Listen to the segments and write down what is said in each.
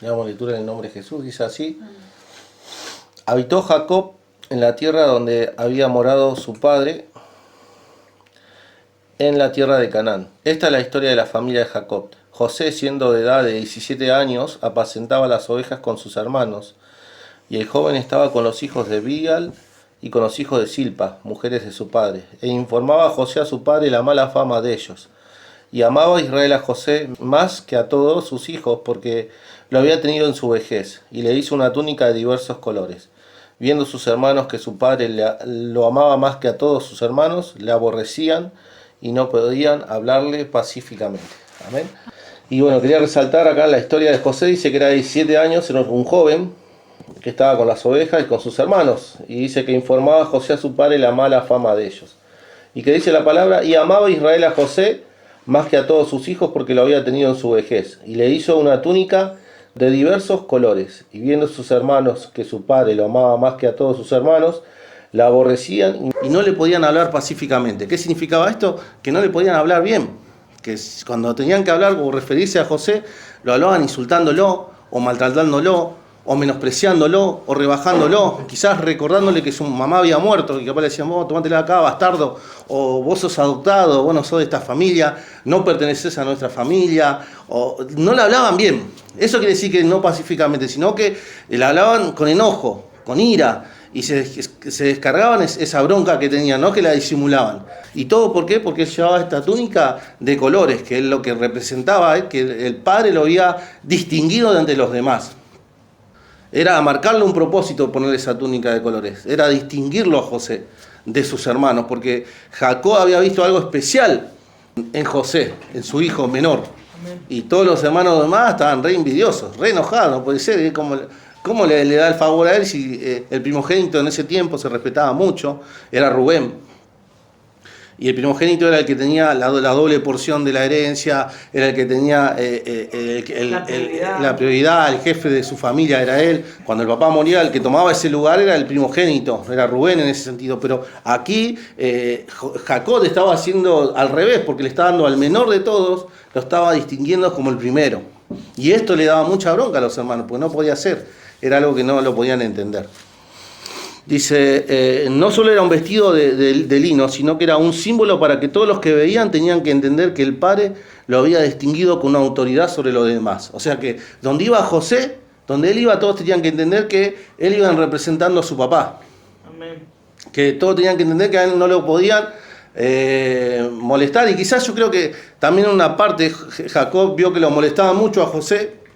Le damos lectura en el nombre de Jesús, dice así. Habitó Jacob en la tierra donde había morado su padre, en la tierra de Canaán. Esta es la historia de la familia de Jacob. José, siendo de edad de 17 años, apacentaba las ovejas con sus hermanos, y el joven estaba con los hijos de Bilhal y con los hijos de Silpa, mujeres de su padre, e informaba a José a su padre la mala fama de ellos. Y amaba a Israel a José más que a todos sus hijos, porque lo había tenido en su vejez, y le hizo una túnica de diversos colores. Viendo sus hermanos que su padre lo amaba más que a todos sus hermanos, le aborrecían y no podían hablarle pacíficamente. Amén. Y bueno, quería resaltar acá la historia de José. Dice que era de 17 años, era un joven que estaba con las ovejas y con sus hermanos. Y dice que informaba a José a su padre la mala fama de ellos. Y que dice la palabra, y amaba a Israel a José más que a todos sus hijos, porque lo había tenido en su vejez. Y le hizo una túnica de diversos colores. Y viendo sus hermanos que su padre lo amaba más que a todos sus hermanos, la aborrecían y no le podían hablar pacíficamente. ¿Qué significaba esto? Que no le podían hablar bien. Que cuando tenían que hablar o referirse a José, lo hablaban insultándolo, o maltratándolo, o menospreciándolo, o rebajándolo, quizás recordándole que su mamá había muerto, y capaz le decían, vos tomátela acá, bastardo, o vos sos adoptado, vos no sos de esta familia, no perteneces a nuestra familia, o no le hablaban bien. Eso quiere decir que no pacíficamente, sino que le hablaban con enojo, con ira, y se descargaban esa bronca que tenían, no que la disimulaban. ¿Y todo por qué? Porque él llevaba esta túnica de colores, que es lo que representaba, que el padre lo había distinguido de entre los demás. Era marcarle un propósito ponerle esa túnica de colores, era distinguirlo a José de sus hermanos, porque Jacob había visto algo especial en José, en su hijo menor. Y todos los hermanos demás estaban re envidiosos, re enojados, no puede ser, ¿cómo le da el favor a él si el primogénito en ese tiempo se respetaba mucho? Era Rubén. Y el primogénito era el que tenía la doble porción de la herencia, era el que tenía la prioridad, el jefe de su familia era él. Cuando el papá moría, el que tomaba ese lugar era el primogénito, era Rubén en ese sentido. Pero aquí Jacob estaba haciendo al revés, porque le estaba dando al menor de todos, lo estaba distinguiendo como el primero. Y esto le daba mucha bronca a los hermanos, porque no podía ser, era algo que no lo podían entender. Dice, no solo era un vestido de lino, sino que era un símbolo para que todos los que veían tenían que entender que el padre lo había distinguido con una autoridad sobre los demás. O sea que donde iba José, donde él iba, todos tenían que entender que él iba representando a su papá. Amén. Que todos tenían que entender que a él no lo podían molestar. Y quizás yo creo que también en una parte Jacob vio que lo molestaba mucho a José,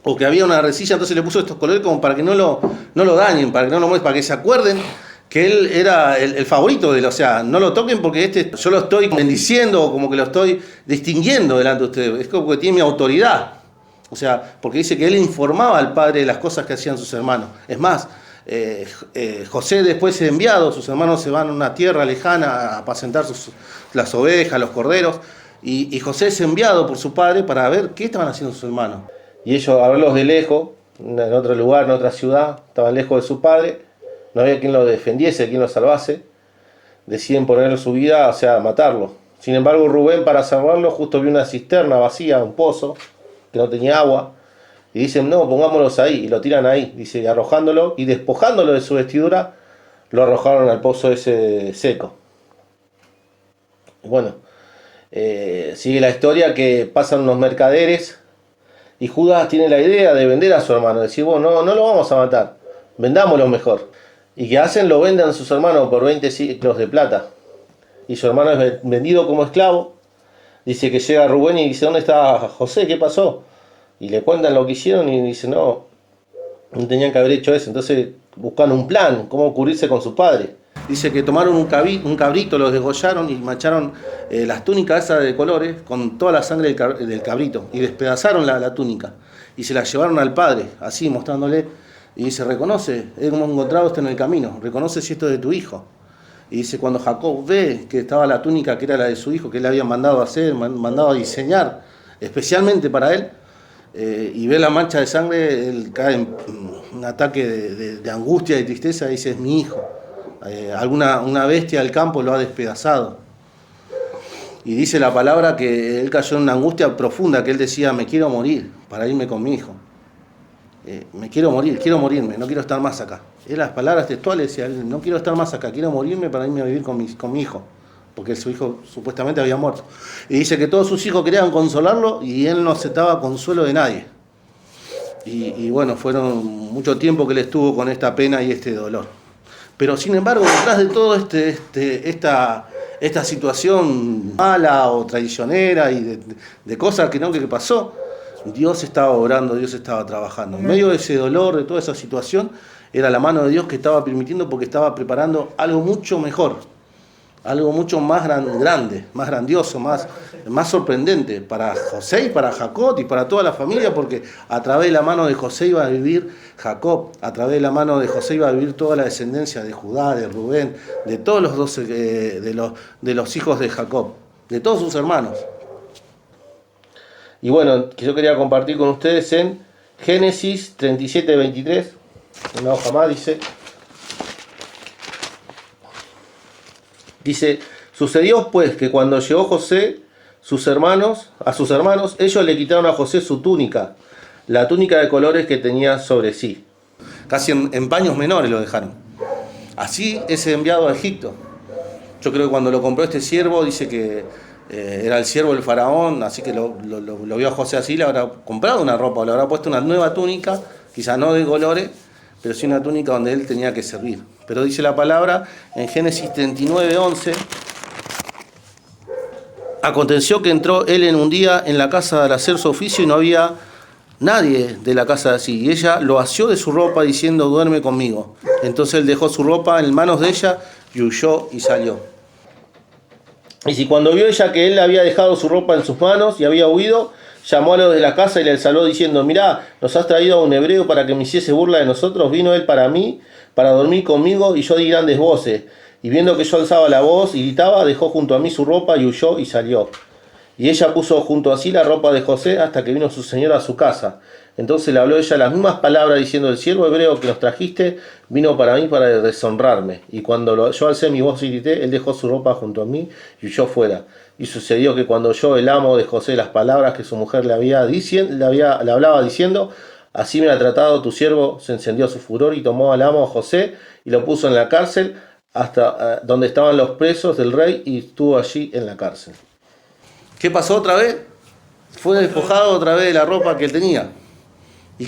o que había una resilla, entonces le puso estos colores como para que no lo dañen, para que no lo molesten, para que se acuerden que él era el favorito de él. O sea, no lo toquen porque yo lo estoy bendiciendo, o como que lo estoy distinguiendo delante de ustedes. Es como que tiene mi autoridad. O sea, porque dice que él informaba al padre de las cosas que hacían sus hermanos. Es más, José después es enviado, sus hermanos se van a una tierra lejana a apacentar las ovejas, los corderos, y José es enviado por su padre para ver qué estaban haciendo sus hermanos. Y ellos, a verlos de lejos, en otro lugar, en otra ciudad, estaban lejos de su padre, no había quien lo defendiese, quien lo salvase, deciden ponerle su vida, o sea, matarlo. Sin embargo, Rubén, para salvarlo, justo vio una cisterna vacía, un pozo, que no tenía agua, y dicen, no, pongámoslos ahí, y lo tiran ahí, dice, arrojándolo, y despojándolo de su vestidura, lo arrojaron al pozo ese seco. Bueno, sigue la historia que pasan unos mercaderes, y Judas tiene la idea de vender a su hermano, decir, bueno, no lo vamos a matar, vendámoslo mejor. Y que hacen, lo venden a sus hermanos por 20 ciclos de plata. Y su hermano es vendido como esclavo. Dice que llega Rubén y dice, ¿dónde está José? ¿Qué pasó? Y le cuentan lo que hicieron y dice, no tenían que haber hecho eso. Entonces buscan un plan, cómo cubrirse con su padre. Dice que tomaron un cabrito, lo degollaron y mancharon las túnicas esas de colores con toda la sangre del cabrito y despedazaron la túnica y se la llevaron al padre, así mostrándole, y dice, reconoce, hemos encontrado esto en el camino, reconoce si esto es de tu hijo. Y dice, cuando Jacob ve que estaba la túnica que era la de su hijo, que él había mandado a hacer, mandado a diseñar especialmente para él, y ve la mancha de sangre, él cae en un ataque de angustia y tristeza y dice, es mi hijo. Una bestia del campo lo ha despedazado. Y dice la palabra que él cayó en una angustia profunda, que él decía, me quiero morir para irme con mi hijo. me quiero morir, quiero morirme, no quiero estar más acá. Eran las palabras textuales, decía él, no quiero estar más acá, quiero morirme para irme a vivir con mi hijo, porque su hijo supuestamente había muerto. Y dice que todos sus hijos querían consolarlo y él no aceptaba consuelo de nadie. Y bueno, fueron mucho tiempo que él estuvo con esta pena y este dolor. Pero sin embargo, detrás de todo esta situación mala o traicionera y de cosas que pasó, Dios estaba obrando, Dios estaba trabajando. En medio de ese dolor, de toda esa situación, era la mano de Dios que estaba permitiendo, porque estaba preparando algo mucho mejor, algo mucho más grande, más grandioso, más sorprendente para José y para Jacob y para toda la familia, porque a través de la mano de José iba a vivir Jacob, a través de la mano de José iba a vivir toda la descendencia de Judá, de Rubén, de todos los 12 de los hijos de Jacob, de todos sus hermanos. Y bueno, que yo quería compartir con ustedes en Génesis 37:23, una hoja más, dice, sucedió pues que cuando llegó José a sus hermanos, ellos le quitaron a José su túnica, la túnica de colores que tenía sobre sí. Casi en paños menores lo dejaron. Así es enviado a Egipto. Yo creo que cuando lo compró este siervo, dice que era el siervo del faraón, así que lo vio a José así, le habrá comprado una ropa, o le habrá puesto una nueva túnica, quizás no de colores, pero sí una túnica donde él tenía que servir. Pero dice la palabra en Génesis 39:11, aconteció que entró él en un día en la casa al hacer su oficio y no había nadie de la casa de así. Y ella lo asió de su ropa diciendo, duerme conmigo. Entonces él dejó su ropa en manos de ella y huyó y salió. Y si cuando vio ella que él había dejado su ropa en sus manos y había huido, llamó a los de la casa y le saludó diciendo, mirá, nos has traído a un hebreo para que me hiciese burla de nosotros. Vino él para mí, para dormir conmigo, y yo di grandes voces. Y viendo que yo alzaba la voz y gritaba, dejó junto a mí su ropa y huyó y salió. Y ella puso junto a sí la ropa de José hasta que vino su señora a su casa. Entonces le habló ella las mismas palabras diciendo, el siervo hebreo que nos trajiste vino para mí para deshonrarme. Y cuando yo alcé mi voz y grité, él dejó su ropa junto a mí y huyó fuera. Y sucedió que cuando oyó el amo de José las palabras que su mujer le hablaba diciendo, así me ha tratado tu siervo, se encendió su furor y tomó al amo José y lo puso en la cárcel hasta donde estaban los presos del rey y estuvo allí en la cárcel. ¿Qué pasó otra vez? Fue despojado otra vez de la ropa que él tenía. ¿Y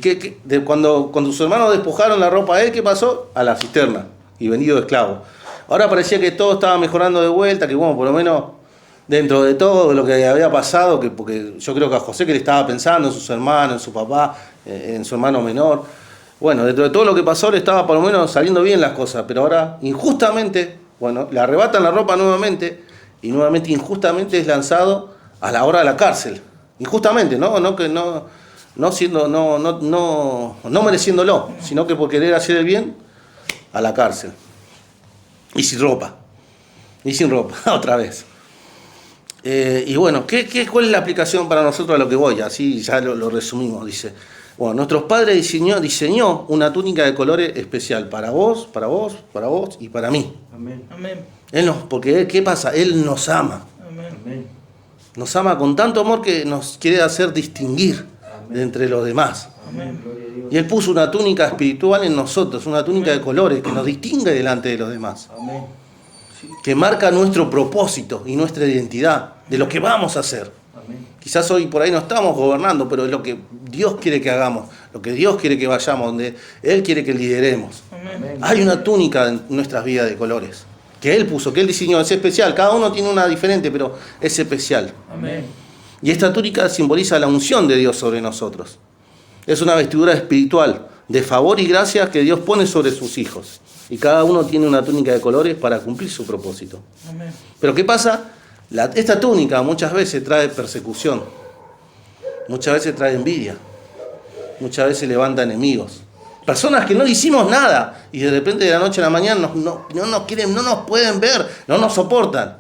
cuando sus hermanos despojaron la ropa a él, qué pasó? A la cisterna y vendido de esclavo. Ahora parecía que todo estaba mejorando de vuelta, que bueno, por lo menos dentro de todo lo que había pasado, porque yo creo que a José que le estaba pensando en sus hermanos, en su papá, en su hermano menor. Bueno, dentro de todo lo que pasó le estaba por lo menos saliendo bien las cosas, pero ahora injustamente, bueno, le arrebatan la ropa nuevamente y nuevamente injustamente es lanzado a la hora de la cárcel. Injustamente, no mereciéndolo, sino que por querer hacer el bien, a la cárcel. Y sin ropa, otra vez. Y bueno, ¿cuál es la aplicación para nosotros a lo que voy? Así ya lo resumimos, dice. Bueno, nuestros padres diseñó una túnica de colores especial para vos y para mí. Amén. Porque ¿qué pasa? Él nos ama. Amén. Nos ama con tanto amor que nos quiere hacer distinguir de entre los demás. Amén. Y Él puso una túnica espiritual en nosotros, una túnica de colores que nos distingue delante de los demás. Amén. Que marca nuestro propósito y nuestra identidad de lo que vamos a hacer. Amén. Quizás hoy por ahí no estamos gobernando, pero es lo que Dios quiere que hagamos, lo que Dios quiere que vayamos, donde Él quiere que lideremos. Amén. Hay una túnica en nuestras vidas de colores que Él puso, que Él diseñó, es especial. Cada uno tiene una diferente, pero es especial. Amén. Y esta túnica simboliza la unción de Dios sobre nosotros. Es una vestidura espiritual de favor y gracia que Dios pone sobre sus hijos. Y cada uno tiene una túnica de colores para cumplir su propósito. Amén. Pero ¿qué pasa? Esta túnica muchas veces trae persecución, muchas veces trae envidia, muchas veces levanta enemigos. Personas que no le hicimos nada y de repente de la noche a la mañana no nos quieren, no nos pueden ver, no nos soportan.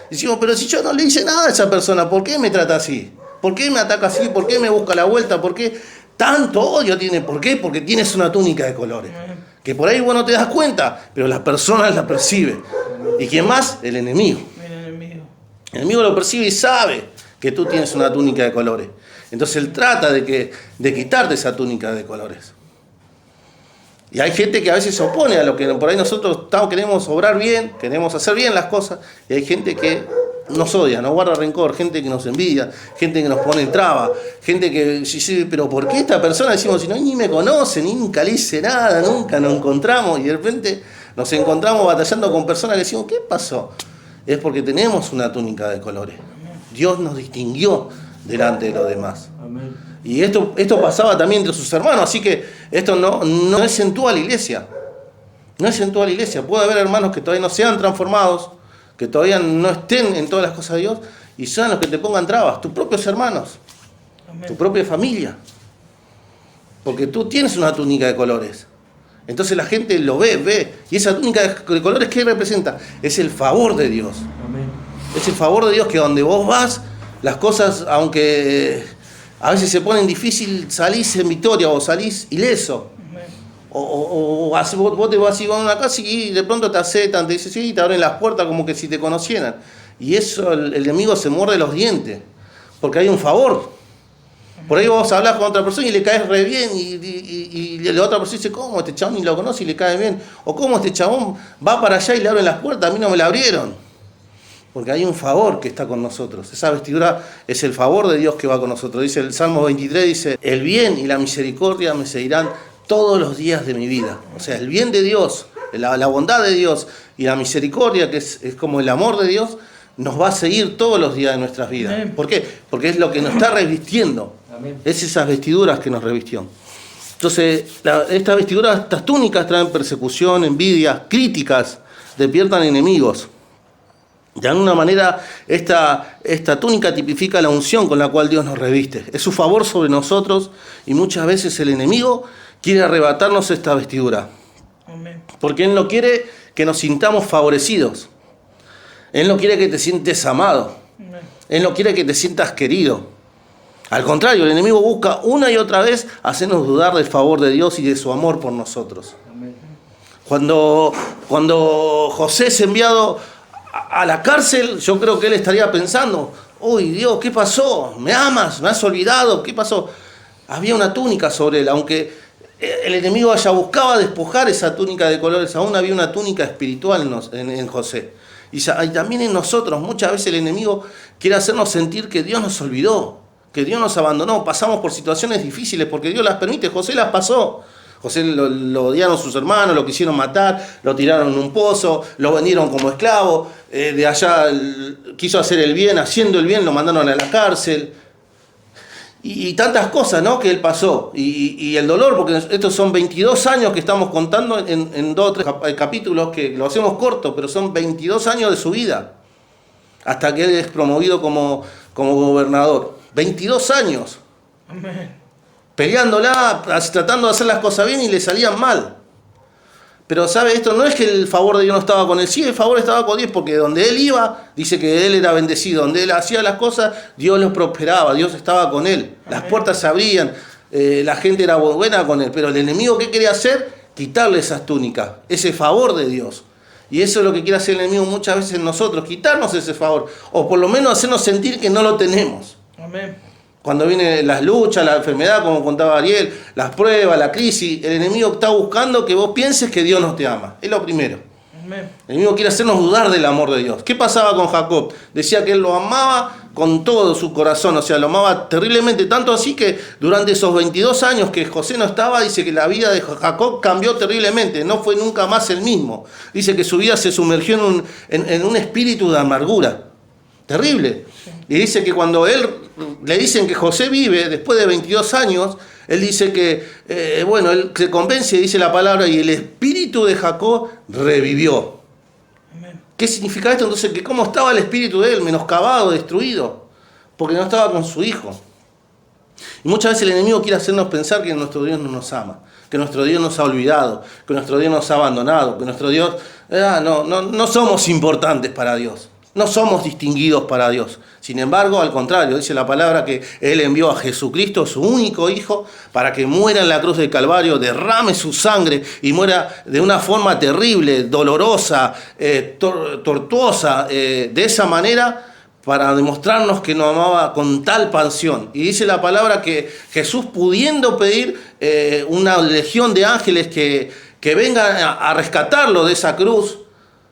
Decimos, pero si yo no le hice nada a esa persona, ¿por qué me trata así? ¿Por qué me ataca así? ¿Por qué me busca la vuelta? ¿Por qué tanto odio tiene? ¿Por qué? Porque tienes una túnica de colores. Que por ahí vos no te das cuenta, pero las personas la perciben. ¿Y quién más? El enemigo. El enemigo lo percibe y sabe que tú tienes una túnica de colores. Entonces Él trata de quitarte esa túnica de colores. Y hay gente que a veces se opone a lo que por ahí nosotros queremos obrar bien, queremos hacer bien las cosas, y hay gente que nos odia, nos guarda rencor, gente que nos envidia, gente que nos pone traba, gente que dice, pero ¿por qué esta persona? Decimos, si no, ni me conoce, ni nunca le hice nada, nunca nos encontramos, y de repente nos encontramos batallando con personas que decimos, ¿qué pasó? Es porque tenemos una túnica de colores. Dios nos distinguió delante de los demás. Amén. Y esto pasaba también entre sus hermanos, así que esto no es en toda la iglesia. No es en toda la iglesia. Puede haber hermanos que todavía no sean transformados, que todavía no estén en todas las cosas de Dios, y sean los que te pongan trabas, tus propios hermanos, amén, tu propia familia. Porque tú tienes una túnica de colores. Entonces la gente lo ve. Y esa túnica de colores, ¿qué representa? Es el favor de Dios. Amén. Es el favor de Dios que donde vos vas, las cosas, aunque a veces se ponen difícil, salís en victoria o salís ileso. O vos te vas a ir a una casa y de pronto te aceptan, te dicen sí, te abren las puertas como que si te conocieran. Y eso el enemigo se muerde los dientes, porque hay un favor. Por ahí vos hablas con otra persona y le caes re bien y la otra persona dice, ¿cómo este chabón ni lo conoce y le cae bien? O ¿cómo este chabón va para allá y le abren las puertas? A mí no me la abrieron. Porque hay un favor que está con nosotros. Esa vestidura es el favor de Dios que va con nosotros. Dice el Salmo 23, dice, el bien y la misericordia me seguirán todos los días de mi vida. O sea, el bien de Dios, la bondad de Dios y la misericordia, que es como el amor de Dios, nos va a seguir todos los días de nuestras vidas. Amén. ¿Por qué? Porque es lo que nos está revistiendo. Amén. Es esas vestiduras que nos revistió. Entonces, estas vestiduras, estas túnicas traen persecución, envidia, críticas, despiertan enemigos. De alguna manera, esta túnica tipifica la unción con la cual Dios nos reviste. Es su favor sobre nosotros y muchas veces el enemigo quiere arrebatarnos esta vestidura. Amén. Porque Él no quiere que nos sintamos favorecidos. Él no quiere que te sientes amado. Amén. Él no quiere que te sientas querido. Al contrario, el enemigo busca una y otra vez hacernos dudar del favor de Dios y de su amor por nosotros. Amén. Cuando José es enviado a la cárcel, yo creo que él estaría pensando, uy Dios, ¿qué pasó? ¿Me amas? ¿Me has olvidado? ¿Qué pasó? Había una túnica sobre él, aunque el enemigo buscaba despojar esa túnica de colores, aún había una túnica espiritual en José. Y también en nosotros, muchas veces el enemigo quiere hacernos sentir que Dios nos olvidó, que Dios nos abandonó, pasamos por situaciones difíciles porque Dios las permite, José las pasó. José lo odiaron sus hermanos, lo quisieron matar, lo tiraron en un pozo, lo vendieron como esclavo, de allá quiso hacer el bien, haciendo el bien lo mandaron a la cárcel. Y tantas cosas, ¿no?, que él pasó. Y el dolor, porque estos son 22 años que estamos contando en 2 o 3 capítulos, que lo hacemos corto, pero son 22 años de su vida, hasta que él es promovido como gobernador. 22 años. Amén. Peleándola, tratando de hacer las cosas bien y le salían mal. Pero, ¿sabe? Esto no es que el favor de Dios no estaba con él. Sí, el favor estaba con Dios, porque donde él iba, dice que él era bendecido. Donde él hacía las cosas, Dios los prosperaba, Dios estaba con él. Las puertas se abrían, la gente era buena con él. Pero el enemigo, ¿qué quería hacer? Quitarle esas túnicas, ese favor de Dios. Y eso es lo que quiere hacer el enemigo muchas veces en nosotros, quitarnos ese favor. O por lo menos hacernos sentir que no lo tenemos. Amén. Cuando vienen las luchas, la enfermedad, como contaba Ariel, las pruebas, la crisis, el enemigo está buscando que vos pienses que Dios no te ama. Es lo primero. Amén. El enemigo quiere hacernos dudar del amor de Dios. ¿Qué pasaba con Jacob? Decía que él lo amaba con todo su corazón, o sea, lo amaba terriblemente, tanto así que durante esos 22 años que José no estaba, dice que la vida de Jacob cambió terriblemente, no fue nunca más el mismo. Dice que su vida se sumergió en un espíritu de amargura. Terrible. Y dice que cuando le dicen que José vive, después de 22 años, él dice que, él se convence, dice la palabra, y el espíritu de Jacob revivió. Amén. ¿Qué significa esto? Entonces, que cómo estaba el espíritu de él, menoscabado, destruido, porque no estaba con su hijo. Y muchas veces el enemigo quiere hacernos pensar que nuestro Dios no nos ama, que nuestro Dios nos ha olvidado, que nuestro Dios nos ha abandonado, que nuestro Dios, no somos importantes para Dios. No somos distinguidos para Dios. Sin embargo, al contrario, dice la palabra que Él envió a Jesucristo, su único Hijo, para que muera en la cruz del Calvario, derrame su sangre y muera de una forma terrible, dolorosa, tortuosa, de esa manera, para demostrarnos que nos amaba con tal pasión. Y dice la palabra que Jesús, pudiendo pedir una legión de ángeles que vengan a rescatarlo de esa cruz,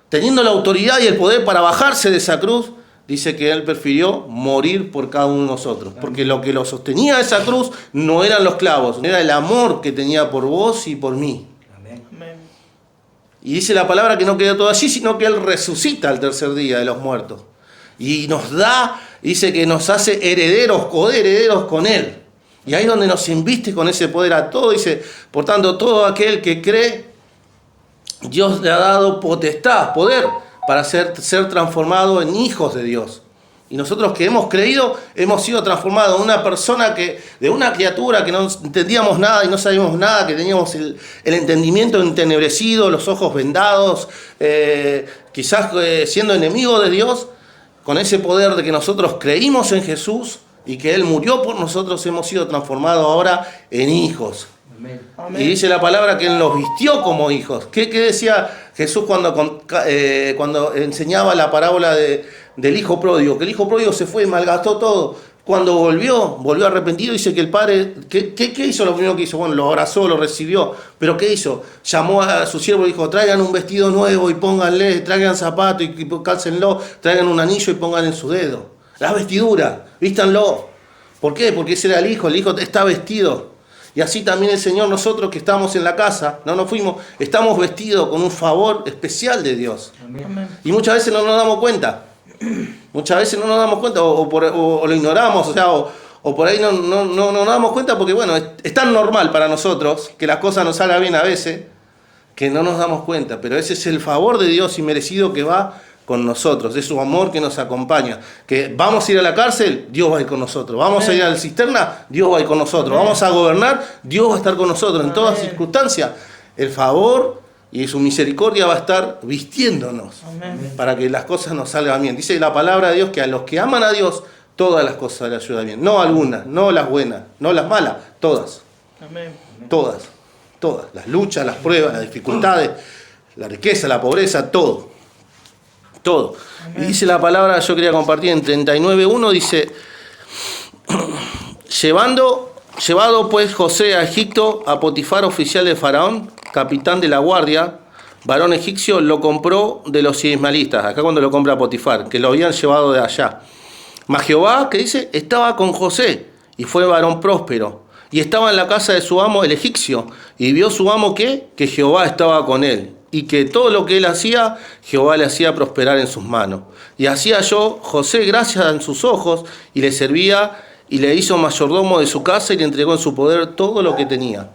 teniendo la autoridad y el poder para bajarse de esa cruz, dice que Él prefirió morir por cada uno de nosotros. Porque lo que lo sostenía esa cruz no eran los clavos, era el amor que tenía por vos y por mí. Amén. Y dice la palabra que no quedó todo allí, sino que Él resucita al tercer día de los muertos. Y nos da, dice que nos hace herederos, coherederos con Él. Y ahí es donde nos inviste con ese poder a todo. Dice, por tanto, todo aquel que cree, Dios le ha dado potestad, poder, para ser transformado en hijos de Dios. Y nosotros que hemos creído, hemos sido transformados de una persona de una criatura que no entendíamos nada y no sabíamos nada, que teníamos el entendimiento entenebrecido, los ojos vendados, quizás siendo enemigos de Dios. Con ese poder de que nosotros creímos en Jesús y que Él murió por nosotros, hemos sido transformados ahora en hijos. Amén. Y dice la palabra que Él nos vistió como hijos. ¿Qué decía Jesús cuando enseñaba la parábola del hijo pródigo? Que el hijo pródigo se fue y malgastó todo. Cuando volvió arrepentido, dice que el padre, ¿qué hizo? Lo primero que hizo, bueno, lo abrazó, lo recibió, pero ¿qué hizo? Llamó a su siervo y dijo, traigan un vestido nuevo y pónganle, traigan zapatos y cálcenlo, traigan un anillo y pongan en su dedo. La vestidura, vístanlo. ¿Por qué? Porque ese era el hijo está vestido. Y así también el Señor, nosotros que estamos en la casa, no nos fuimos, estamos vestidos con un favor especial de Dios. Amén. Y muchas veces no nos damos cuenta. Muchas veces no nos damos cuenta o lo ignoramos, o por ahí no nos damos cuenta porque, bueno, es tan normal para nosotros que las cosas nos salgan bien a veces que no nos damos cuenta. Pero ese es el favor de Dios inmerecido que va con nosotros, es su amor que nos acompaña. Que vamos a ir a la cárcel, Dios va a ir con nosotros. Vamos a ir a la cisterna, Dios va a ir con nosotros. Vamos a gobernar, Dios va a estar con nosotros. En todas circunstancias, el favor y su misericordia va a estar vistiéndonos. Amén. Para que las cosas nos salgan bien. Dice la palabra de Dios que a los que aman a Dios, todas las cosas les ayudan bien. No algunas, no las buenas, no las malas, todas. Amén. Todas. Las luchas, las pruebas, las dificultades, la riqueza, la pobreza, todo. Y dice la palabra, yo quería compartir en 39:1, dice, llevado pues José a Egipto, a Potifar, oficial de Faraón, capitán de la guardia, varón egipcio, lo compró de los ismaelitas, acá cuando lo compra Potifar, que lo habían llevado de allá. Mas Jehová, que dice, estaba con José, y fue varón próspero, y estaba en la casa de su amo el egipcio, y vio su amo que Jehová estaba con él, y que todo lo que él hacía, Jehová le hacía prosperar en sus manos. Y hacía yo, José, gracia en sus ojos, y le servía, y le hizo mayordomo de su casa, y le entregó en su poder todo lo que tenía.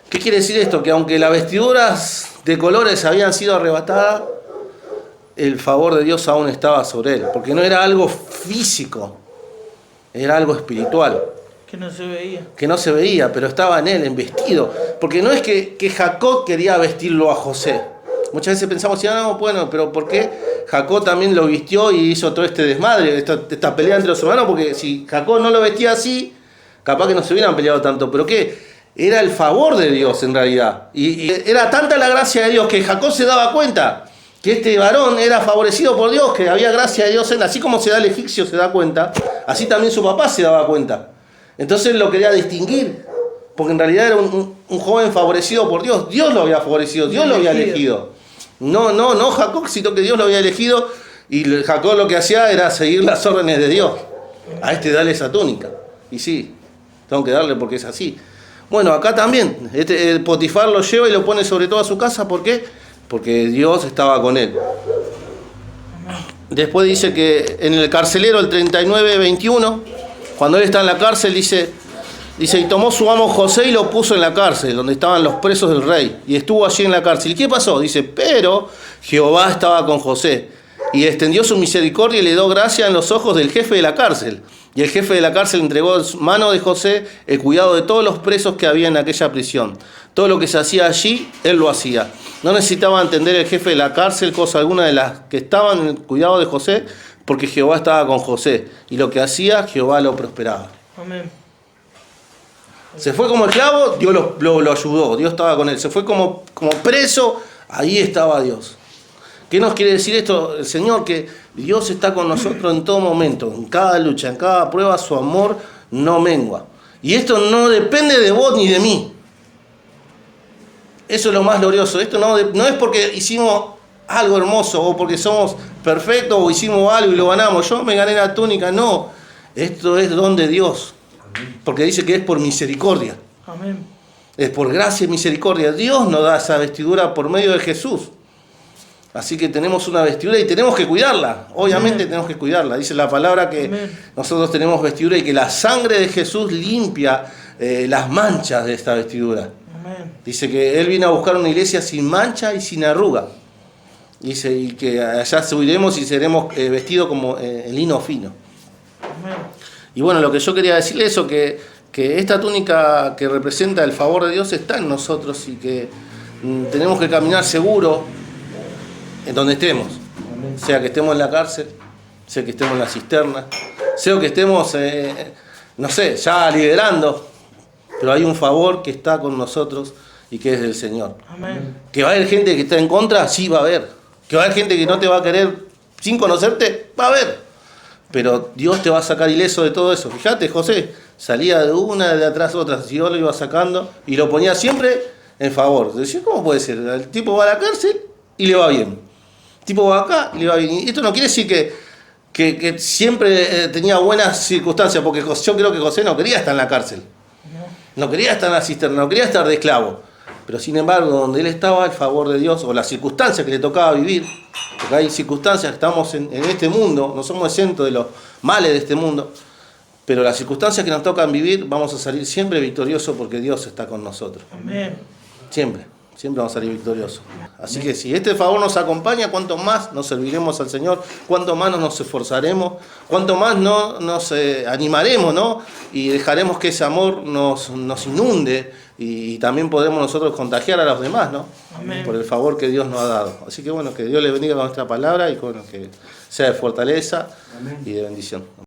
¿Qué quiere decir esto? Que aunque las vestiduras de colores habían sido arrebatadas, el favor de Dios aún estaba sobre él, porque no era algo físico, era algo espiritual. Que no se veía. Que no se veía, pero estaba en él, en vestido. Porque no es que Jacob quería vestirlo a José. Muchas veces pensamos, no, bueno, pero ¿por qué Jacob también lo vistió y hizo todo este desmadre, esta pelea entre los hermanos? Porque si Jacob no lo vestía así, capaz que no se hubieran peleado tanto. ¿Pero qué? Era el favor de Dios en realidad. Y era tanta la gracia de Dios que Jacob se daba cuenta que este varón era favorecido por Dios, que había gracia de Dios en él. Así como se da el egipcio, se da cuenta, así también su papá se daba cuenta. Entonces lo quería distinguir, porque en realidad era un joven favorecido por Dios. Dios lo había favorecido, Dios lo había elegido. No Jacob, sino que Dios lo había elegido, y Jacob lo que hacía era seguir las órdenes de Dios. A este dale esa túnica. Y sí, tengo que darle porque es así. Bueno, acá también, Potifar lo lleva y lo pone sobre toda su casa. ¿Por qué? Porque Dios estaba con él. Después dice que en el carcelero, el 39:21, cuando él está en la cárcel, dice, y tomó su amo José y lo puso en la cárcel, donde estaban los presos del rey, y estuvo allí en la cárcel. ¿Y qué pasó? Dice, pero Jehová estaba con José, y extendió su misericordia y le dio gracia en los ojos del jefe de la cárcel. Y el jefe de la cárcel entregó en mano de José el cuidado de todos los presos que había en aquella prisión. Todo lo que se hacía allí, él lo hacía. No necesitaba entender el jefe de la cárcel cosa alguna de las que estaban en el cuidado de José, porque Jehová estaba con José, y lo que hacía, Jehová lo prosperaba. Amén. Se fue como esclavo, Dios lo ayudó, Dios estaba con él. Se fue como preso, ahí estaba Dios. ¿Qué nos quiere decir esto? El Señor, que Dios está con nosotros en todo momento, en cada lucha, en cada prueba, su amor no mengua. Y esto no depende de vos ni de mí. Eso es lo más glorioso. Esto no es porque hicimos algo hermoso o porque somos perfectos o hicimos algo y lo ganamos. Yo me gané la túnica. No. Esto es don de Dios. Porque dice que es por misericordia. Amén. Es por gracia y misericordia. Dios nos da esa vestidura por medio de Jesús. Así que tenemos una vestidura y tenemos que cuidarla. Obviamente tenemos que cuidarla. Dice la palabra que nosotros tenemos vestidura y que la sangre de Jesús limpia las manchas de esta vestidura. Amén. Dice que Él viene a buscar una iglesia sin mancha y sin arruga. Dice, y que allá subiremos y seremos vestidos como lino fino. Amén. Y bueno, lo que yo quería decirle es eso, que esta túnica que representa el favor de Dios está en nosotros y que tenemos que caminar seguro en donde estemos. Sea que estemos en la cárcel, sea que estemos en la cisterna, sea que estemos, no sé, ya liderando, pero hay un favor que está con nosotros y que es del Señor. Amén. ¿Que va a haber gente que está en contra? Sí, va a haber. ¿Que va a haber gente que no te va a querer sin conocerte? Va a haber. Pero Dios te va a sacar ileso de todo eso. Fíjate, José salía de una, de atrás otra, y yo lo iba sacando y lo ponía siempre en favor. Decía, ¿cómo puede ser? El tipo va a la cárcel y le va bien. El tipo va acá y le va bien. Y esto no quiere decir que siempre tenía buenas circunstancias, porque yo creo que José no quería estar en la cárcel. No quería estar en la cisterna, no quería estar de esclavo. Pero sin embargo, donde él estaba, el favor de Dios, o las circunstancias que le tocaba vivir, porque hay circunstancias, estamos en este mundo, no somos exentos de los males de este mundo, pero las circunstancias que nos tocan vivir, vamos a salir siempre victoriosos porque Dios está con nosotros. Amén. Siempre vamos a salir victoriosos. Así que si este favor nos acompaña, cuanto más nos serviremos al Señor, cuanto más nos esforzaremos, cuanto más nos animaremos, ¿no? Y dejaremos que ese amor nos inunde y también podremos nosotros contagiar a los demás, ¿no? Amén. Por el favor que Dios nos ha dado. Así que bueno, que Dios les bendiga con nuestra palabra y con que sea de fortaleza y de bendición.